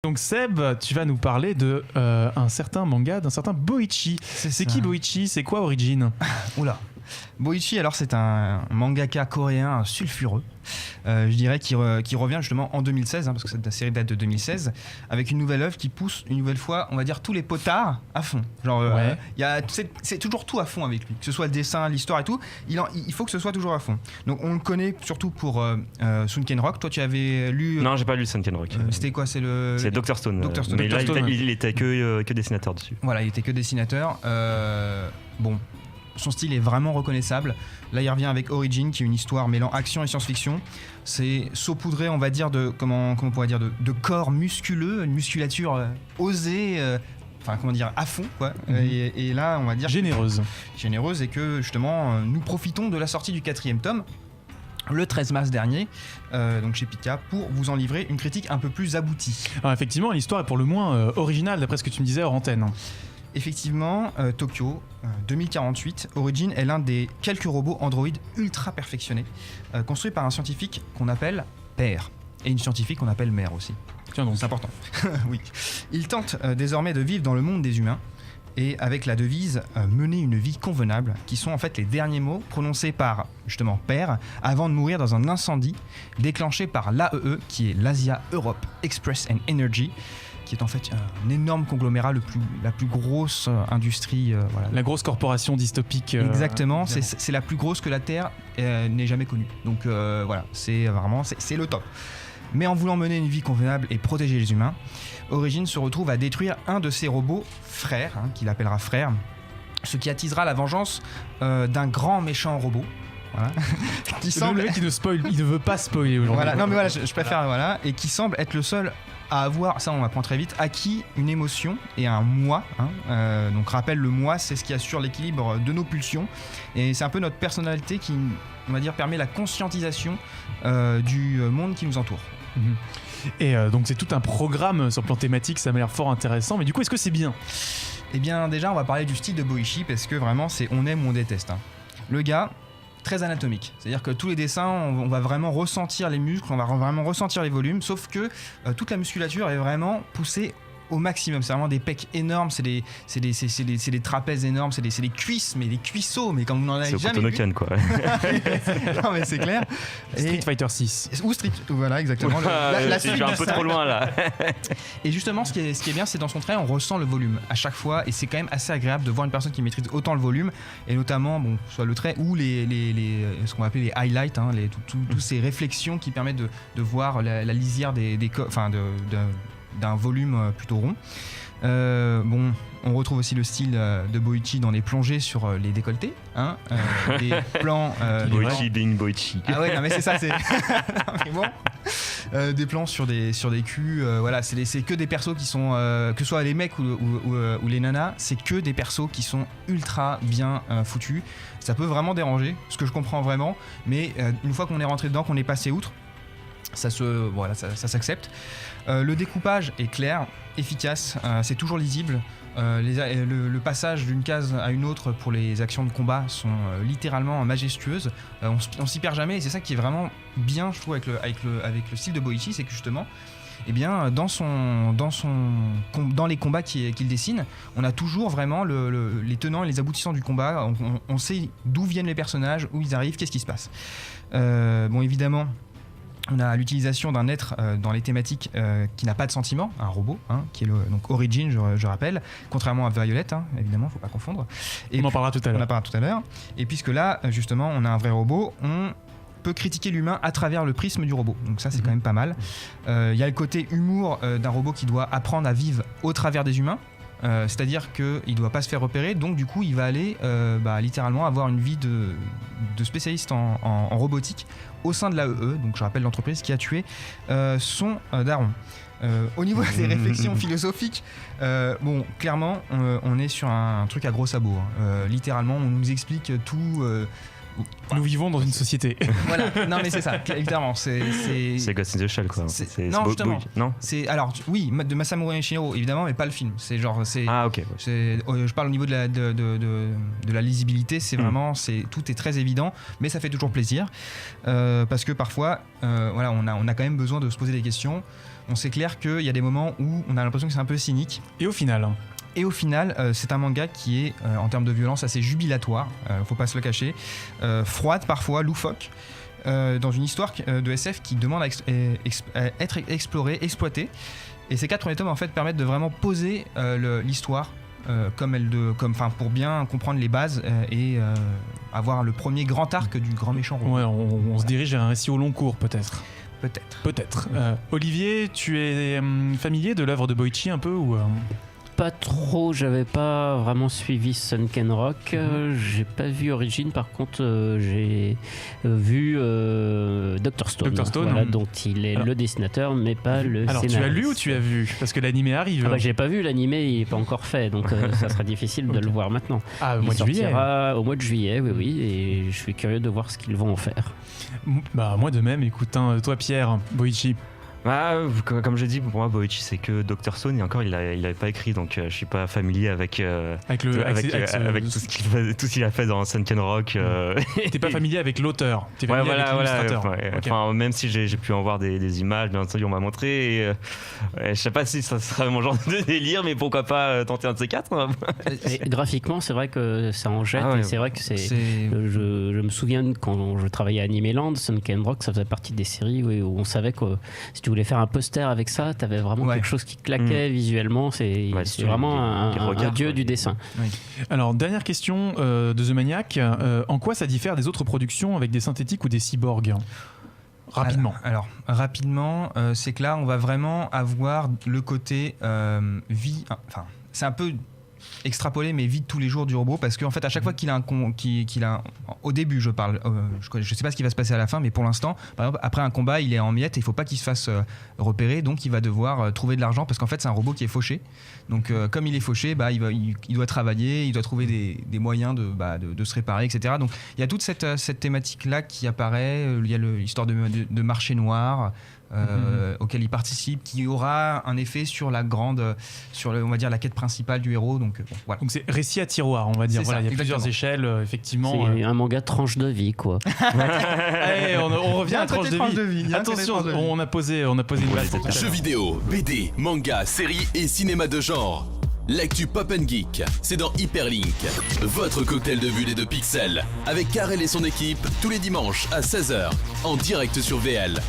Donc Seb, tu vas nous parler de un certain manga, d'un certain Boichi. C'est qui Boichi ? C'est quoi Origin ? Oula. Boichi, alors c'est un mangaka coréen sulfureux, je dirais, qui revient justement en 2016, parce que la série date de 2016, avec une nouvelle œuvre qui pousse une nouvelle fois, on va dire, tous les potards à fond. Genre, c'est toujours tout à fond avec lui, que ce soit le dessin, l'histoire et tout, il faut que ce soit toujours à fond. Donc on le connaît surtout pour Sunken Rock. Toi, tu avais lu... Non, j'ai pas lu Sunken Rock. C'était quoi ? C'est Dr. Stone. Mais là, il était que dessinateur dessus. Voilà, il était que dessinateur. Bon... Son style est vraiment reconnaissable. Là, il revient avec Origin, qui est une histoire mêlant action et science-fiction. C'est saupoudré, on va dire, de comment on pourrait dire, de corps musculeux, une musculature osée, à fond, quoi. Et là, on va dire généreuse, et que justement, nous profitons de la sortie du 4e tome. Le 13 mars dernier, donc chez Pika, pour vous en livrer une critique un peu plus aboutie. Alors effectivement, l'histoire est pour le moins originale, d'après ce que tu me disais hors antenne. Effectivement, Tokyo, 2048, Origin est l'un des quelques robots androïdes ultra perfectionnés, construits par un scientifique qu'on appelle père, et une scientifique qu'on appelle mère aussi. Tiens donc. C'est important. Oui. Il tente désormais de vivre dans le monde des humains, et avec la devise mener une vie convenable, qui sont en fait les derniers mots prononcés par justement père avant de mourir dans un incendie déclenché par l'AEE, qui est l'Asia Europe Express and Energy, qui est en fait un énorme conglomérat, la plus grosse industrie. Voilà. La grosse corporation dystopique. Exactement, c'est la plus grosse que la Terre n'ait jamais connue. Donc voilà, c'est le top. Mais en voulant mener une vie convenable et protéger les humains, Origin se retrouve à détruire un de ses robots frères, qu'il appellera frère, ce qui attisera la vengeance d'un grand méchant robot. Voilà. Qui semble... Le mec qui ne veut pas spoiler aujourd'hui. Voilà. Non mais voilà, je préfère, voilà, et qui semble être le seul à avoir, ça on apprend très vite, acquis une émotion et un moi. Donc rappelle, le moi, c'est ce qui assure l'équilibre de nos pulsions, et c'est un peu notre personnalité qui, on va dire, permet la conscientisation du monde qui nous entoure. Et donc c'est tout un programme sur le plan thématique, ça m'a l'air fort intéressant, mais du coup est-ce que c'est bien ? Eh bien déjà on va parler du style de Boichi, parce que vraiment c'est on aime ou on déteste. Le gars, très anatomique, c'est-à-dire que tous les dessins, on va vraiment ressentir les muscles, on va vraiment ressentir les volumes, sauf que toute la musculature est vraiment poussée au maximum. C'est vraiment des pecs énormes, c'est des trapèzes énormes, c'est des cuisses, mais des cuisseaux, mais comme vous n'en avez jamais vu. C'est quoi. Non mais c'est clair. Street Fighter 6. Ou Street, voilà exactement. La suite, je vais un peu trop loin là. Et justement, ce qui est bien, c'est dans son trait, on ressent le volume à chaque fois, et c'est quand même assez agréable de voir une personne qui maîtrise autant le volume, et notamment, soit le trait ou ce qu'on va appeler les highlights, toutes ces réflexions qui permettent de voir la lisière d'un volume plutôt rond. On retrouve aussi le style de Boichi dans les plongées sur les décolletés, des plans Boichi being Boichi. Ah ouais, non mais c'est ça, c'est mais bon. Des plans sur des culs, voilà, c'est que des persos qui sont que ce soit les mecs ou les nanas, c'est que des persos qui sont ultra bien foutus. Ça peut vraiment déranger, ce que je comprends vraiment, mais une fois qu'on est rentré dedans, qu'on est passé outre, ça s'accepte. Le découpage est clair, efficace, c'est toujours lisible. Le passage d'une case à une autre pour les actions de combat sont littéralement majestueuses. On s'y perd jamais, et c'est ça qui est vraiment bien, je trouve, avec le style de Boichi, c'est que justement, eh bien, dans les combats qu'il dessine, on a toujours vraiment les tenants et les aboutissants du combat. On sait d'où viennent les personnages, où ils arrivent, qu'est-ce qui se passe. Évidemment, on a l'utilisation d'un être dans les thématiques qui n'a pas de sentiment, un robot, qui est donc Origin, je rappelle, contrairement à Violet, évidemment, faut pas confondre. On en parlera tout à l'heure. On en parlera tout à l'heure. Et puisque là, justement, on a un vrai robot, on peut critiquer l'humain à travers le prisme du robot. Donc ça, c'est quand même pas mal. Il y a le côté humour d'un robot qui doit apprendre à vivre au travers des humains. C'est-à-dire qu'il ne doit pas se faire repérer, donc du coup il va aller littéralement avoir une vie de spécialiste en robotique au sein de l'AEE, donc je rappelle l'entreprise qui a tué son daron. Au niveau des réflexions philosophiques, clairement on est sur un truc à gros sabots. Littéralement on nous explique tout. Nous vivons dans une société. Voilà, non mais c'est ça, évidemment. C'est Ghost in the Shell, quoi. Non, justement. Non, oui, de Masamune Shirow, évidemment, mais pas le film. Ah, ok. Je parle au niveau de la lisibilité, c'est vraiment, tout est très évident, mais ça fait toujours plaisir. Parce que parfois, on a quand même besoin de se poser des questions. On sait clair qu'il y a des moments où on a l'impression que c'est un peu cynique. Et au final, c'est un manga qui est, en termes de violence, assez jubilatoire, faut pas se le cacher, froide parfois, loufoque, dans une histoire de SF qui demande à être explorée, exploitée. Et ces 4 premiers tomes en fait permettent de vraiment poser l'histoire pour bien comprendre les bases et avoir le premier grand arc du grand méchant robot. Ouais, on se dirige vers un récit au long cours peut-être. Peut-être. Olivier, tu es familier de l'œuvre de Boichi un peu ou Pas trop, j'avais pas vraiment suivi Sunken Rock. J'ai pas vu Origin, par contre j'ai vu Dr. Stone, voilà, dont il est le dessinateur mais pas le scénariste. Alors tu as lu ou tu as vu? Parce que l'animé arrive. J'ai pas vu l'animé, il est pas encore fait, donc ça sera difficile de le voir maintenant. Au mois de juillet. Au mois de juillet, oui, et je suis curieux de voir ce qu'ils vont en faire. Moi de même, écoute, toi Pierre, Boichi. Comme je dis, pour moi Boichi c'est que Dr. Stone et encore il avait pas écrit, donc je suis pas familier avec tout ce qu'il a fait dans Sunken Rock. T'es pas familier avec l'auteur, t'es familier avec l'illustrateur. Okay. Enfin, même si j'ai pu en voir des images, bien entendu on m'a montré et, je sais pas si ça sera mon genre de délire, mais pourquoi pas tenter un de ces 4 hein. Graphiquement c'est vrai que ça en jette, et c'est vrai que je me souviens quand je travaillais à Animeland, Sunken Rock ça faisait partie des séries où on savait que si tu voulais faire un poster avec ça, t'avais vraiment quelque chose qui claquait visuellement. C'est vraiment un dieu du dessin. Oui. Alors, dernière question de The Maniac. En quoi ça diffère des autres productions avec des synthétiques ou des cyborgs ? Rapidement. Alors rapidement, c'est que là, on va vraiment avoir le côté vie. Enfin, c'est un peu extrapolé, mais vie de tous les jours du robot, parce qu'en fait à chaque fois qu'il a au début je parle, je sais pas ce qui va se passer à la fin, mais pour l'instant par exemple après un combat il est en miettes et il faut pas qu'il se fasse repérer, donc il va devoir trouver de l'argent, parce qu'en fait c'est un robot qui est fauché, donc comme il est fauché, il doit travailler, il doit trouver des moyens de se réparer, etc. Donc il y a toute cette thématique là qui apparaît, il y a l'histoire de marché noir auquel il participe, qui aura un effet sur on va dire la quête principale du héros. Donc voilà. Donc c'est récit à tiroir, on va dire. Voilà, il y a plusieurs échelles, effectivement. C'est un manga tranche de vie, quoi. On revient à tranche de vie. Attention, on a posé une base. Jeux vidéo, BD, manga, séries et cinéma de genre. L'actu Pop & Geek, c'est dans Hyperlink, votre cocktail de bulles et de pixels, avec Karel et son équipe, tous les dimanches à 16h, en direct sur VL.